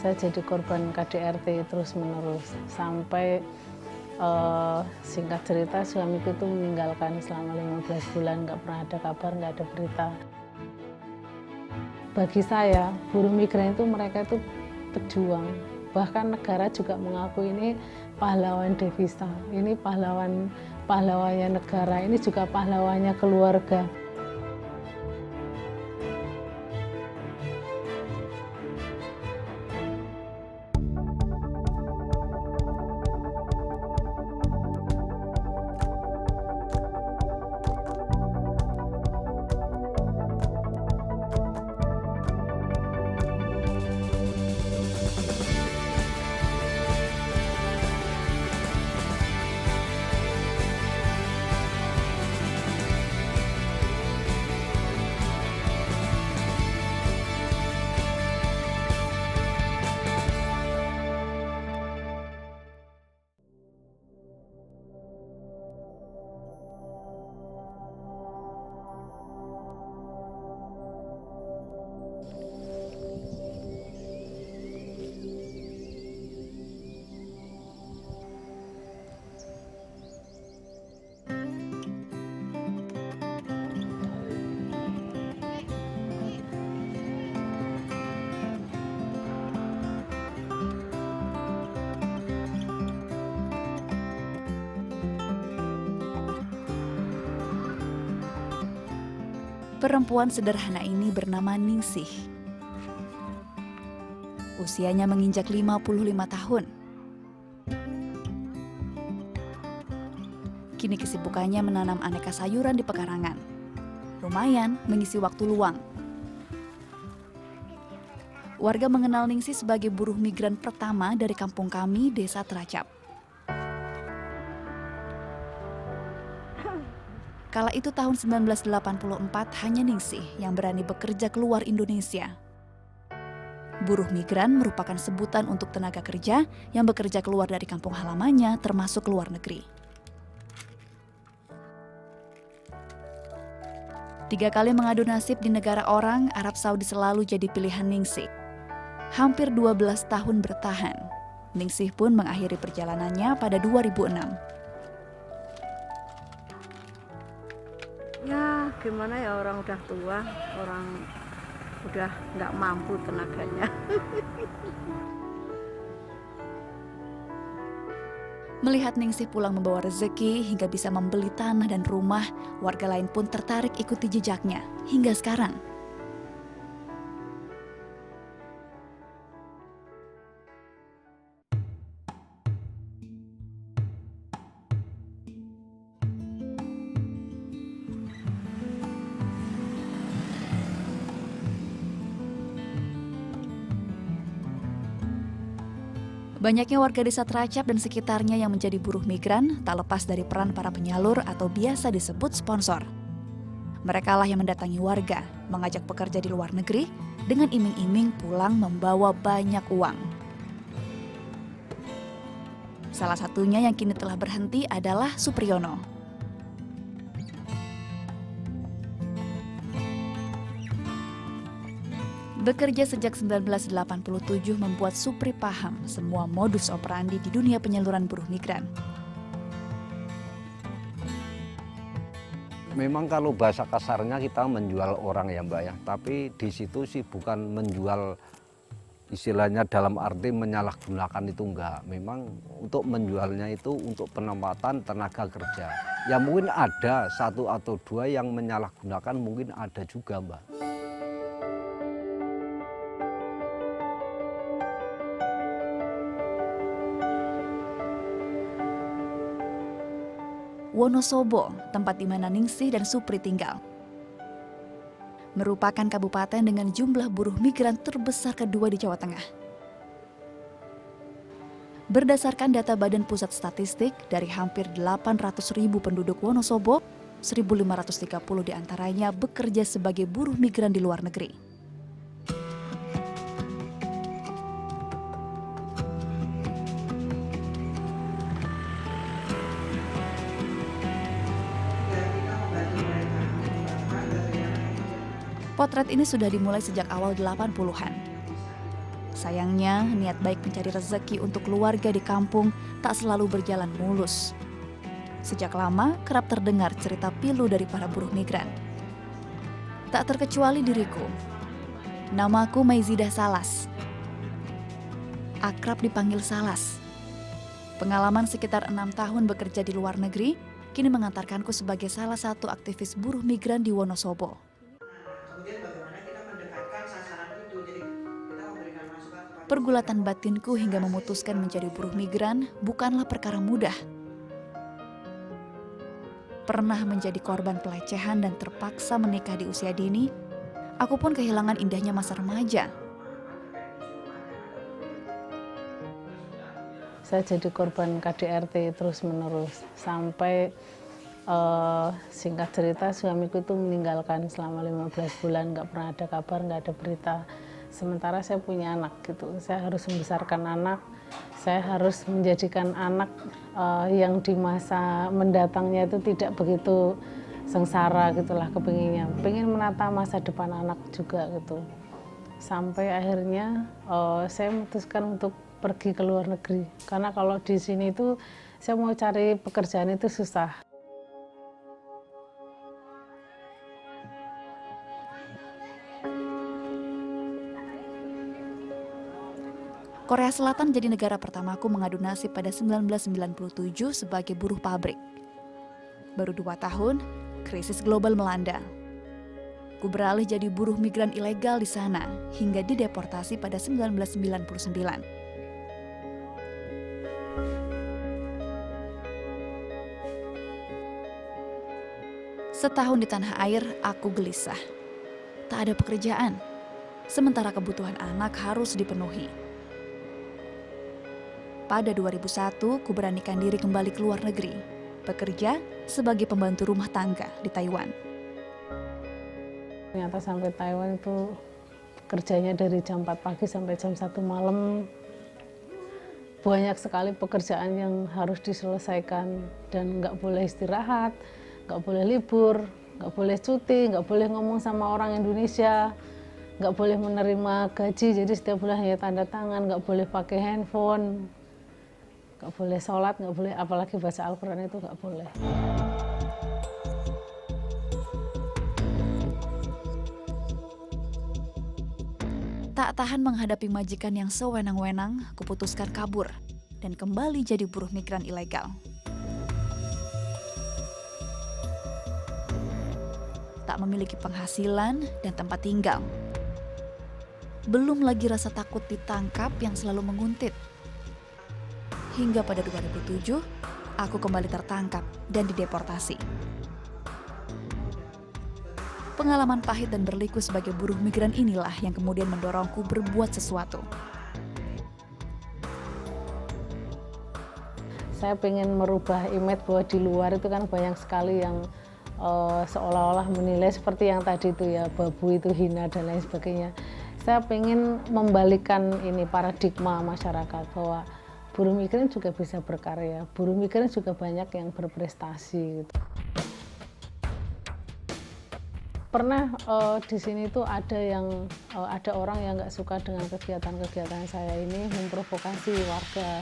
Saya jadi korban KDRT terus-menerus sampai singkat cerita suamiku itu meninggalkan selama 15 bulan, nggak pernah ada kabar, nggak ada berita. Bagi saya, buruh migran itu mereka itu pejuang. Bahkan negara juga mengaku ini pahlawan devisa. Ini pahlawannya negara, ini juga pahlawannya keluarga. Perempuan sederhana ini bernama Ningsih. Usianya menginjak 55 tahun. Kini kesibukannya menanam aneka sayuran di pekarangan. Lumayan mengisi waktu luang. Warga mengenal Ningsih sebagai buruh migran pertama dari kampung kami, Desa Teracap. Kala itu tahun 1984 hanya Ningsih yang berani bekerja keluar Indonesia. Buruh migran merupakan sebutan untuk tenaga kerja yang bekerja keluar dari kampung halamannya termasuk luar negeri. 3 kali mengadu nasib di negara orang, Arab Saudi selalu jadi pilihan Ningsih. Hampir 12 tahun bertahan, Ningsih pun mengakhiri perjalanannya pada 2006. Ya gimana ya, orang udah tua, orang udah nggak mampu tenaganya. Melihat Ningsih pulang membawa rezeki hingga bisa membeli tanah dan rumah, warga lain pun tertarik ikuti jejaknya hingga sekarang. Banyaknya warga Desa Teracap dan sekitarnya yang menjadi buruh migran tak lepas dari peran para penyalur atau biasa disebut sponsor. Merekalah yang mendatangi warga, mengajak pekerja di luar negeri dengan iming-iming pulang membawa banyak uang. Salah satunya yang kini telah berhenti adalah Supriyono. Bekerja sejak 1987 membuat Supri paham semua modus operandi di dunia penyaluran buruh migran. Memang kalau bahasa kasarnya kita menjual orang ya Mbak ya, tapi di situ sih bukan menjual istilahnya dalam arti menyalahgunakan itu enggak. Memang untuk menjualnya itu untuk penempatan tenaga kerja. Ya mungkin ada 1 atau 2 yang menyalahgunakan, mungkin ada juga Mbak. Wonosobo, tempat di mana Ningsih dan Supri tinggal, merupakan kabupaten dengan jumlah buruh migran terbesar kedua di Jawa Tengah. Berdasarkan data Badan Pusat Statistik, dari hampir 800.000 penduduk Wonosobo, 1.530 diantaranya bekerja sebagai buruh migran di luar negeri. Potret ini sudah dimulai sejak awal 80-an. Sayangnya, niat baik mencari rezeki untuk keluarga di kampung tak selalu berjalan mulus. Sejak lama, kerap terdengar cerita pilu dari para buruh migran. Tak terkecuali diriku. Namaku Maizidah Salas. Akrab dipanggil Salas. Pengalaman sekitar 6 tahun bekerja di luar negeri, kini mengantarkanku sebagai salah satu aktivis buruh migran di Wonosobo. Kemudian bagaimana kita mendekatkan sasaran itu, jadi kita memberikan masukan kepada Pergulatan batinku hingga memutuskan menjadi buruh migran bukanlah perkara mudah. Pernah menjadi korban pelecehan dan terpaksa menikah di usia dini, aku pun kehilangan indahnya masa remaja. Saya jadi korban KDRT terus-menerus sampai singkat cerita suamiku itu meninggalkan selama 15 bulan, nggak pernah ada kabar, nggak ada berita. Sementara saya punya anak gitu, saya harus membesarkan anak, saya harus menjadikan anak yang di masa mendatangnya itu tidak begitu sengsara gitulah kepinginnya, pengen menata masa depan anak juga gitu. Sampai akhirnya saya memutuskan untuk pergi ke luar negeri, karena kalau di sini itu saya mau cari pekerjaan itu susah. Korea Selatan jadi negara pertamaku mengadu nasib pada 1997 sebagai buruh pabrik. Baru 2 tahun, krisis global melanda. Ku beralih jadi buruh migran ilegal di sana hingga dideportasi pada 1999. Setahun di tanah air, aku gelisah. Tak ada pekerjaan, sementara kebutuhan anak harus dipenuhi. Pada 2001, ku beranikan diri kembali ke luar negeri, bekerja sebagai pembantu rumah tangga di Taiwan. Ternyata sampai Taiwan itu kerjanya dari jam 4 pagi sampai jam 1 malam. Banyak sekali pekerjaan yang harus diselesaikan dan nggak boleh istirahat, nggak boleh libur, nggak boleh cuti, nggak boleh ngomong sama orang Indonesia, nggak boleh menerima gaji, jadi setiap bulan hanya tanda tangan, nggak boleh pakai handphone, nggak boleh sholat, nggak boleh, apalagi baca Al-Quran itu nggak boleh. Tak tahan menghadapi majikan yang sewenang-wenang, kuputuskan kabur dan kembali jadi buruh migran ilegal. Tak memiliki penghasilan dan tempat tinggal. Belum lagi rasa takut ditangkap yang selalu menguntit. Hingga pada 2007, aku kembali tertangkap dan dideportasi. Pengalaman pahit dan berliku sebagai buruh migran inilah yang kemudian mendorongku berbuat sesuatu. Saya pengen merubah image bahwa di luar itu kan banyak sekali yang seolah-olah menilai seperti yang tadi itu ya, babu itu hina dan lain sebagainya. Saya pengen membalikan ini paradigma masyarakat bahwa buruh migran juga bisa berkarya, buruh migran juga banyak yang berprestasi gitu. Pernah di sini tuh ada orang yang nggak suka dengan kegiatan-kegiatan saya ini, memprovokasi warga.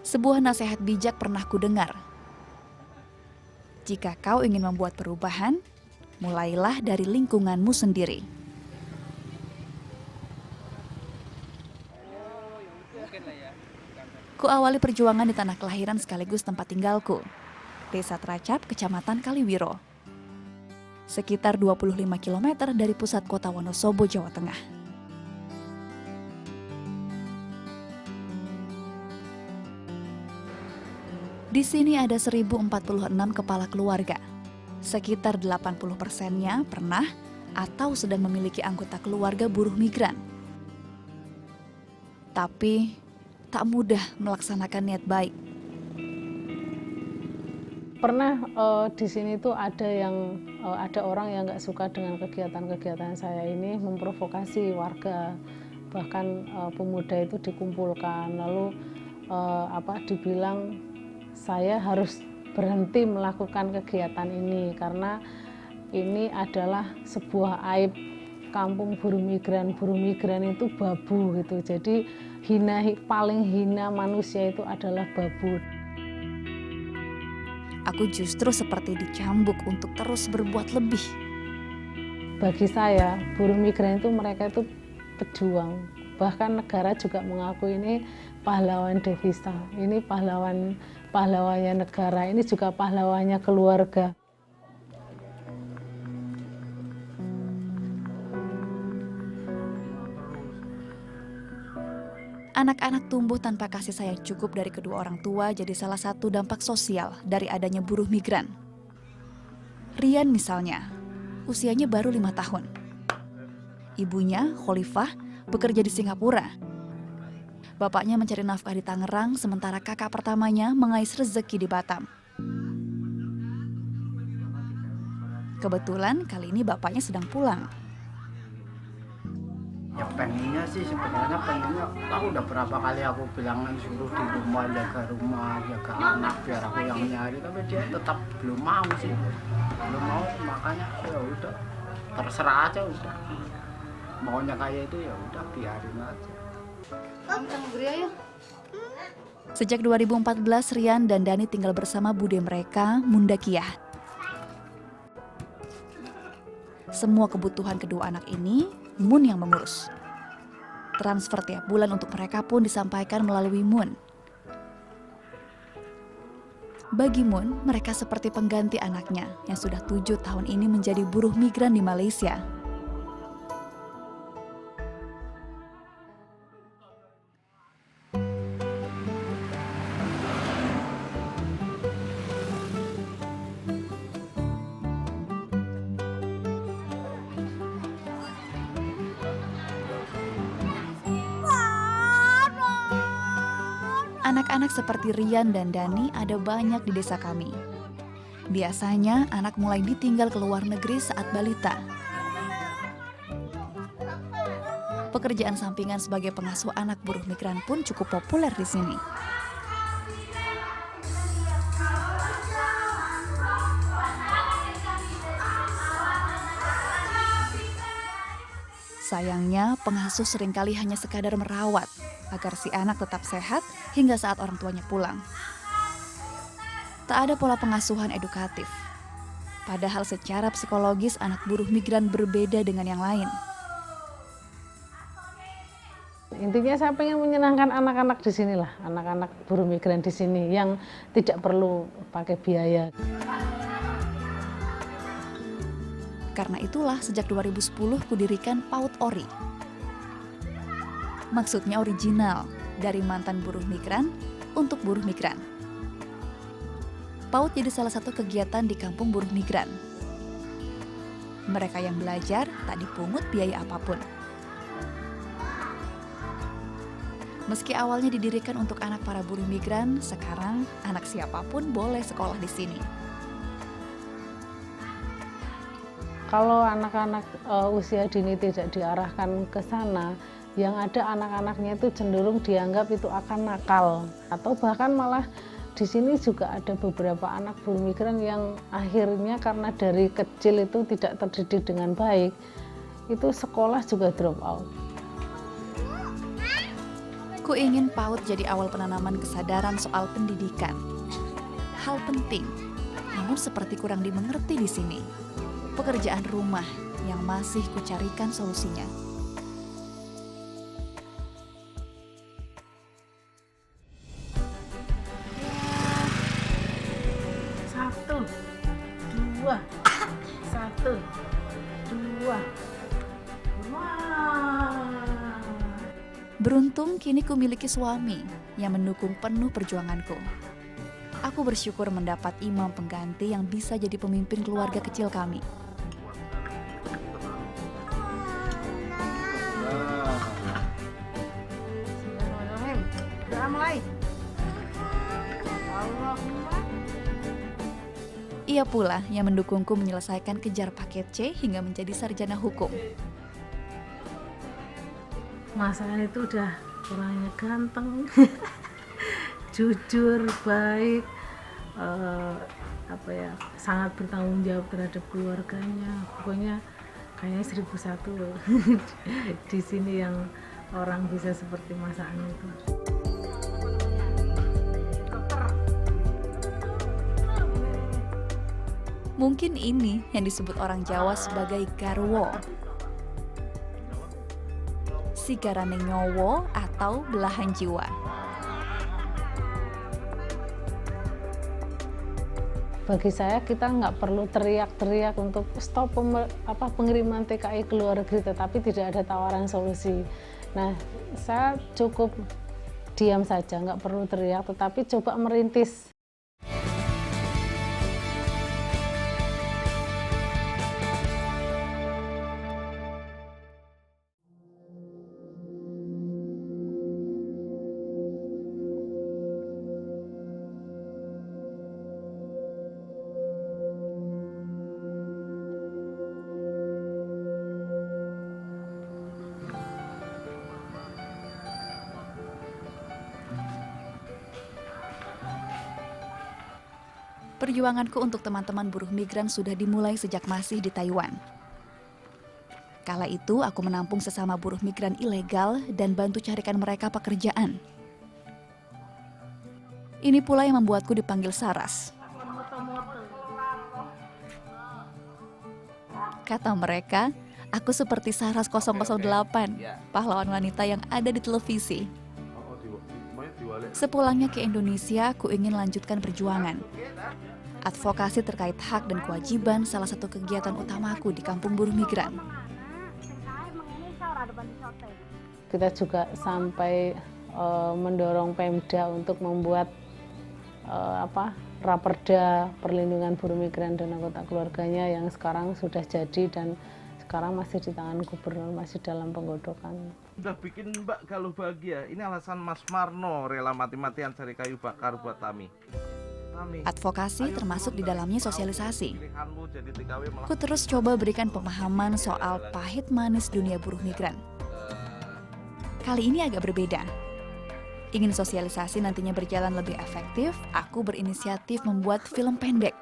Sebuah nasihat bijak pernah kudengar. Jika kau ingin membuat perubahan, mulailah dari lingkunganmu sendiri. Kuawali perjuangan di tanah kelahiran sekaligus tempat tinggalku, Desa Tracap, Kecamatan Kaliwiro. Sekitar 25 km dari pusat kota Wonosobo, Jawa Tengah. Di sini ada 1046 kepala keluarga. Sekitar 80%-nya pernah atau sedang memiliki anggota keluarga buruh migran. Tapi tak mudah melaksanakan niat baik. Pernah di sini tuh ada orang yang nggak suka dengan kegiatan-kegiatan saya ini, memprovokasi warga, bahkan pemuda itu dikumpulkan lalu dibilang saya harus berhenti melakukan kegiatan ini karena ini adalah sebuah aib kampung buruh migran. Buruh migran itu babu gitu, jadi paling hina manusia itu adalah babu. Aku justru seperti dicambuk untuk terus berbuat lebih. Bagi saya, buruh migran itu mereka itu pejuang. Bahkan negara juga mengaku ini pahlawan devisa. Ini pahlawannya negara, ini juga pahlawannya keluarga. Anak-anak tumbuh tanpa kasih sayang cukup dari kedua orang tua jadi salah satu dampak sosial dari adanya buruh migran. Rian misalnya, usianya baru 5 tahun. Ibunya, Khalifah, bekerja di Singapura. Bapaknya mencari nafkah di Tangerang, sementara kakak pertamanya mengais rezeki di Batam. Kebetulan kali ini bapaknya sedang pulang. Ya pengennya sih sebenarnya tahu udah berapa kali aku bilangin suruh di rumah, jaga anak biar aku yang nyari, tapi dia tetap belum mau sih, belum mau. Makanya ya udah terserah aja, udah maunya kayak itu ya udah biarin aja. Sejak 2014 Rian dan Dani tinggal bersama bude mereka, Mundakiyah. Semua kebutuhan kedua anak ini Mun yang mengurus. Transfer tiap bulan untuk mereka pun disampaikan melalui Mun. Bagi Mun, mereka seperti pengganti anaknya yang sudah 7 tahun ini menjadi buruh migran di Malaysia. Anak-anak seperti Rian dan Dani ada banyak di desa kami. Biasanya anak mulai ditinggal ke luar negeri saat balita. Pekerjaan sampingan sebagai pengasuh anak buruh migran pun cukup populer di sini. Sayangnya, pengasuh seringkali hanya sekadar merawat agar si anak tetap sehat hingga saat orang tuanya pulang. Tak ada pola pengasuhan edukatif. Padahal secara psikologis anak buruh migran berbeda dengan yang lain. Intinya saya pengen menyenangkan anak-anak di sini lah, anak-anak buruh migran di sini yang tidak perlu pakai biaya. Karena itulah sejak 2010 kudirikan PAUD ORI. Maksudnya original, dari mantan buruh migran untuk buruh migran. PAUD jadi salah satu kegiatan di kampung buruh migran. Mereka yang belajar tak dipungut biaya apapun. Meski awalnya didirikan untuk anak para buruh migran, sekarang anak siapapun boleh sekolah di sini. Kalau anak-anak usia dini tidak diarahkan ke sana, yang ada anak-anaknya itu cenderung dianggap itu akan nakal. Atau bahkan malah di sini juga ada beberapa anak buruh migran yang akhirnya karena dari kecil itu tidak terdidik dengan baik, itu sekolah juga drop out. Ku ingin PAUD jadi awal penanaman kesadaran soal pendidikan. Hal penting, namun seperti kurang dimengerti di sini. Pekerjaan rumah yang masih kucarikan solusinya. Satu, dua, satu, dua. Wah. Beruntung kini ku miliki suami yang mendukung penuh perjuanganku. Aku bersyukur mendapat imam pengganti yang bisa jadi pemimpin keluarga kecil kami. Ia pula yang mendukungku menyelesaikan kejar paket C hingga menjadi sarjana hukum. Mas An itu udah orangnya ganteng, jujur, baik, sangat bertanggung jawab terhadap keluarganya. Pokoknya kayaknya 1001 loh di sini yang orang bisa seperti Mas An itu. Mungkin ini yang disebut orang Jawa sebagai garwo, sigarane nyowo atau belahan jiwa. Bagi saya kita nggak perlu teriak-teriak untuk stop pengiriman TKI ke luar negeri, tetapi tidak ada tawaran solusi. Nah, saya cukup diam saja, nggak perlu teriak, tetapi coba merintis. Perjuanganku untuk teman-teman buruh migran sudah dimulai sejak masih di Taiwan. Kala itu aku menampung sesama buruh migran ilegal dan bantu carikan mereka pekerjaan. Ini pula yang membuatku dipanggil Saras. Kata mereka, aku seperti Saras 008, pahlawan wanita yang ada di televisi. Sepulangnya ke Indonesia, aku ingin lanjutkan perjuangan. Advokasi terkait hak dan kewajiban salah satu kegiatan utamaku di kampung buruh migran. Kita juga sampai mendorong Pemda untuk membuat raperda perlindungan buruh migran dan anggota keluarganya yang sekarang sudah jadi dan sekarang masih di tangan gubernur, masih dalam penggodokan. Udah bikin Mbak galuh bahagia. Ini alasan Mas Marno rela mati-matian cari kayu bakar buat Tami. Advokasi termasuk di dalamnya sosialisasi. Ku terus coba berikan pemahaman soal pahit manis dunia buruh migran. Kali ini agak berbeda. Ingin sosialisasi nantinya berjalan lebih efektif, aku berinisiatif membuat film pendek.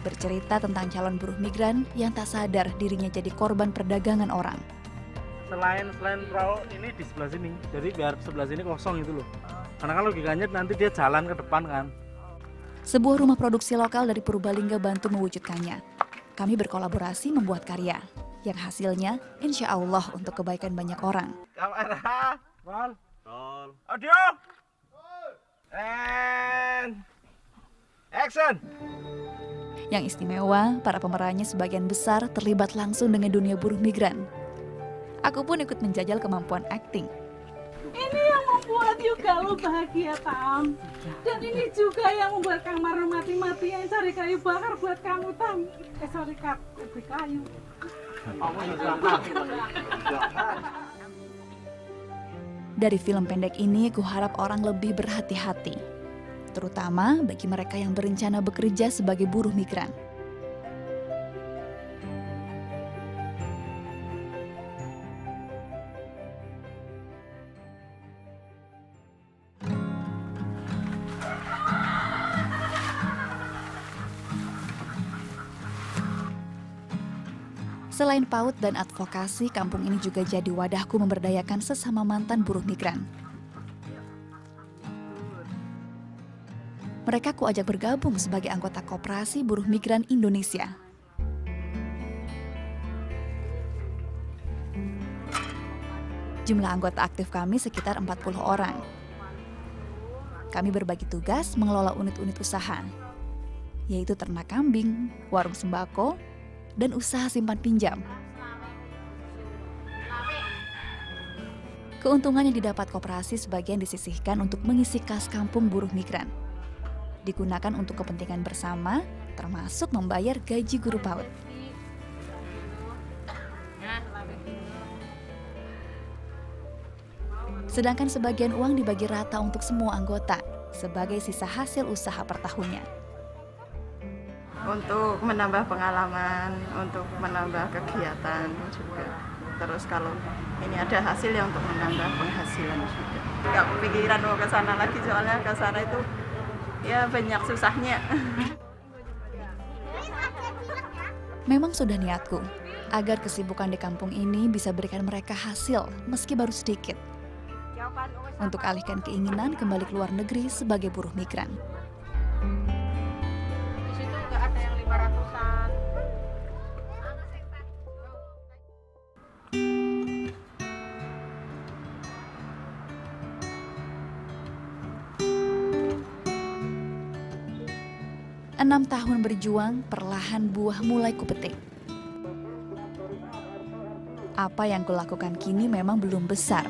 Bercerita tentang calon buruh migran yang tak sadar dirinya jadi korban perdagangan orang. Selain perahu ini di sebelah sini, jadi biar sebelah sini kosong gitu loh. Karena kan logikanya nanti dia jalan ke depan kan. Sebuah rumah produksi lokal dari Purbalingga bantu mewujudkannya. Kami berkolaborasi membuat karya, yang hasilnya insya Allah untuk kebaikan banyak orang. Kamera, roll, audio, and action. Yang istimewa, para pemerannya sebagian besar terlibat langsung dengan dunia buruh migran. Aku pun ikut menjajal kemampuan akting. Ini yang membuat Yuga lo bahagia, Tam. Dan ini juga yang membuat Kang Marno mati-matian cari kayu bakar buat kamu, Tam. Sorry, Kak, beli kayu. Dari film pendek ini, kuharap orang lebih berhati-hati. Terutama bagi mereka yang berencana bekerja sebagai buruh migran. Selain PAUD dan advokasi, kampung ini juga jadi wadahku memberdayakan sesama mantan buruh migran. Mereka kuajak bergabung sebagai anggota Koperasi Buruh Migran Indonesia. Jumlah anggota aktif kami sekitar 40 orang. Kami berbagi tugas mengelola unit-unit usaha, yaitu ternak kambing, warung sembako, dan usaha simpan pinjam. Keuntungan yang didapat koperasi sebagian disisihkan untuk mengisi kas kampung buruh migran. Digunakan untuk kepentingan bersama, termasuk membayar gaji guru PAUD. Sedangkan sebagian uang dibagi rata untuk semua anggota sebagai sisa hasil usaha per tahunnya. untuk menambah pengalaman, untuk menambah kegiatan juga. Terus kalau ini ada hasil ya untuk menambah penghasilan juga. Nggak kepikiran mau ke sana lagi, soalnya ke sana itu ya banyak susahnya. Memang sudah niatku agar kesibukan di kampung ini bisa berikan mereka hasil meski baru sedikit. Untuk alihkan keinginan kembali ke luar negeri sebagai buruh migran. Di situ nggak ada yang 500-an. Enam tahun berjuang, perlahan buah mulai kupetik. Apa yang kulakukan kini memang belum besar.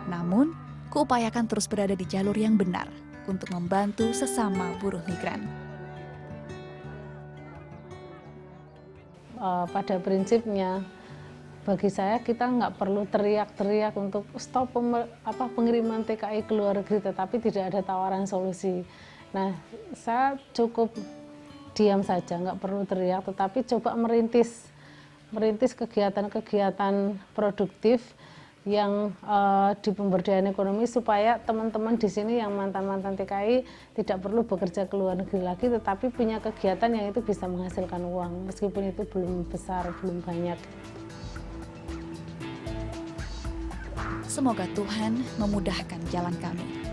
Namun, kuupayakan terus berada di jalur yang benar untuk membantu sesama buruh migran. Pada prinsipnya, bagi saya kita nggak perlu teriak-teriak untuk stop pengiriman TKI ke luar negeri, tetapi tidak ada tawaran solusi. Nah, saya cukup diam saja, nggak perlu teriak, tetapi coba merintis kegiatan-kegiatan produktif yang di pemberdayaan ekonomi supaya teman-teman di sini yang mantan-mantan TKI tidak perlu bekerja ke luar negeri lagi, tetapi punya kegiatan yang itu bisa menghasilkan uang, meskipun itu belum besar, belum banyak. Semoga Tuhan memudahkan jalan kami.